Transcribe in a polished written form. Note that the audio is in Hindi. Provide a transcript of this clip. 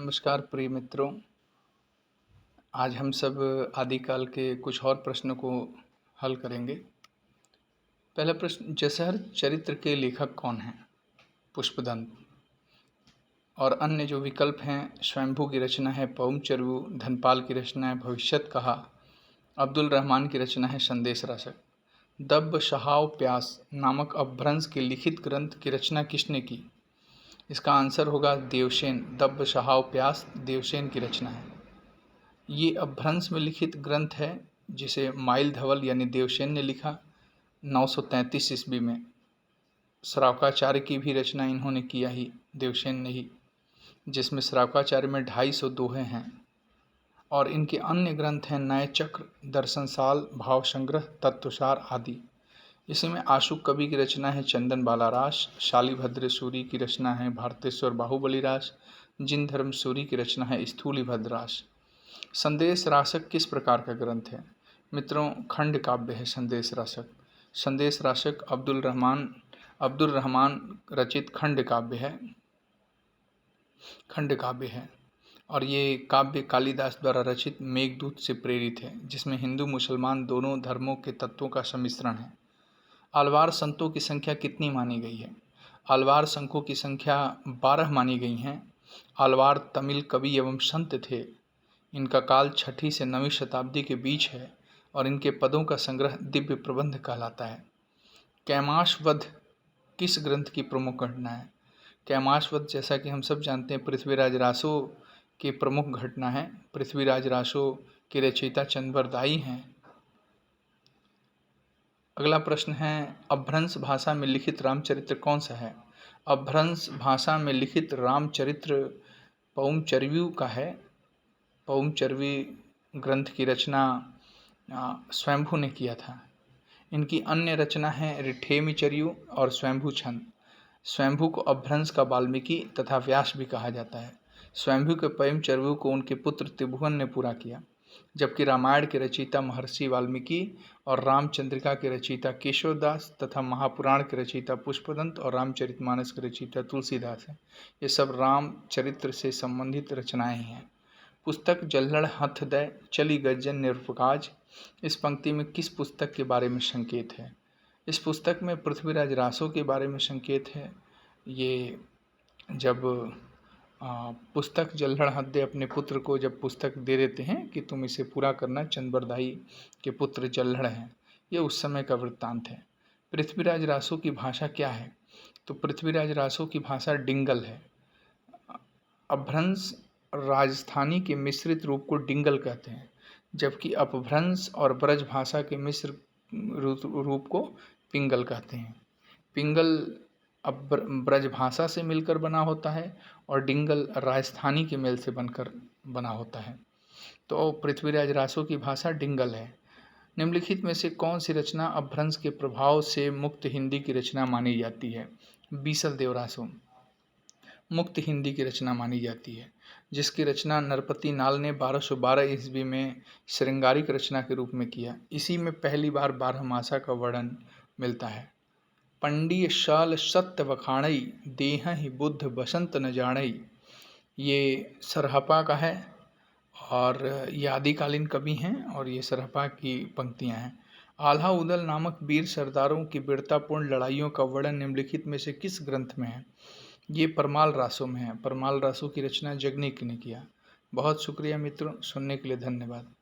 नमस्कार प्रिय मित्रों। आज हम सब आदिकाल के कुछ और प्रश्नों को हल करेंगे। पहला प्रश्न, जसहर चरित्र के लेखक कौन हैं? पुष्पदंत। और अन्य जो विकल्प हैं, स्वयंभू की रचना है पउम चर्वु, धनपाल की रचना है भविष्यत कहा, अब्दुल रहमान की रचना है संदेश राशक। दब्ब शहाव प्यास नामक अपभ्रंश के लिखित ग्रंथ की रचना किसने की? इसका आंसर होगा देवसेन। दब्ब शहाव प्यास देवसेन की रचना है। ये अपभ्रंश में लिखित ग्रंथ है जिसे माइल धवल यानी देवसेन ने लिखा 933 ईस्वी में। श्रावकाचार्य की भी रचना इन्होंने किया ही, देवसेन ने ही, जिसमें श्रावकाचार्य में 250 दोहे हैं। और इनके अन्य ग्रंथ हैं नय चक्र, दर्शनसाल, भाव संग्रह, तत्वसार आदि। इसी में आशुक कवि की रचना है चंदन बाला रास, शालिभद्र सूरी की रचना है भारतेश्वर बाहुबली रास, जिन धर्म सूरी की रचना है स्थूलिभद्र रास। संदेश राशक किस प्रकार का ग्रंथ है? मित्रों, खंड काव्य है संदेश राशक। संदेश राशक अब्दुल रहमान रचित खंड काव्य है और ये काव्य कालिदास द्वारा रचित मेघदूत से प्रेरित है, जिसमें हिंदू मुसलमान दोनों धर्मों के तत्वों का सम्मिश्रण है। आलवार संतों की संख्या कितनी मानी गई है? आलवार संतों की संख्या 12 मानी गई हैं। आलवार तमिल कवि एवं संत थे। इनका काल 6वीं से 9वीं शताब्दी के बीच है और इनके पदों का संग्रह दिव्य प्रबंध कहलाता है। कैमाशवध किस ग्रंथ की प्रमुख घटना है? कैमाशवध, जैसा कि हम सब जानते हैं, पृथ्वीराज रासो की प्रमुख घटना है। पृथ्वीराज रासो के रचयिता चंद्रबरदाई हैं। अगला प्रश्न है, अपभ्रंश भाषा में लिखित रामचरित्र कौन सा है? अपभ्रंश भाषा में लिखित रामचरित्र पउम चर्वु का है। पउम चर्वी ग्रंथ की रचना स्वयंभू ने किया था। इनकी अन्य रचना है रिठेमीचर्यु और स्वयंभू छंद। स्वयंभू को अपभ्रंश का वाल्मीकि तथा व्यास भी कहा जाता है। स्वयंभू के पउम चर्वु को उनके पुत्र त्रिभुवन ने पूरा किया, जबकि रामायण के रचयिता महर्षि वाल्मीकि और रामचंद्रिका के रचयिता केशवदास तथा महापुराण के रचयिता पुष्पदंत और रामचरितमानस के रचयिता तुलसीदास हैं। ये सब रामचरित्र से संबंधित रचनाएं हैं। पुस्तक जल्हड़ हथ दय चली गज्जन निरपकाज, इस पंक्ति में किस पुस्तक के बारे में संकेत है? इस पुस्तक में पृथ्वीराज रासो के बारे में संकेत है। ये जब पुस्तक जल्हड़ हथ दय अपने पुत्र को जब पुस्तक दे देते हैं कि तुम इसे पूरा करना, चंद्रबरदाई के पुत्र जल्हड़ हैं, ये उस समय का वृत्तांत है। पृथ्वीराज रासो की भाषा क्या है? तो पृथ्वीराज रासो की भाषा डिंगल है। अपभ्रंश राजस्थानी के मिश्रित रूप को डिंगल कहते हैं, जबकि अपभ्रंश और ब्रज भाषा के मिश्र रूप को पिंगल कहते हैं। पिंगल अब ब्रज भाषा से मिलकर बना होता है और डिंगल राजस्थानी के मेल से बनकर बना होता है। तो पृथ्वीराज रासो की भाषा डिंगल है। निम्नलिखित में से कौन सी रचना अपभ्रंश के प्रभाव से मुक्त हिंदी की रचना मानी जाती है? बीसल देवरासो मुक्त हिंदी की रचना मानी जाती है, जिसकी रचना नरपति नाल ने 1212 ईस्वी में श्रृंगारिक रचना के रूप में किया। इसी में पहली बार 12 मासा का वर्णन मिलता है। पंडिय शाल सत्य वखाणई, देहहि बुद्ध बसंत न जानई, ये सरहपा का है और ये आदिकालीन कवि हैं और ये सरहपा की पंक्तियां हैं। आल्हा उदल नामक वीर सरदारों की वीरतापूर्ण लड़ाइयों का वर्णन निम्नलिखित में से किस ग्रंथ में है? ये परमाल रासों में है। परमाल रासों की रचना जगनीक ने किया। बहुत शुक्रिया मित्रों, सुनने के लिए धन्यवाद।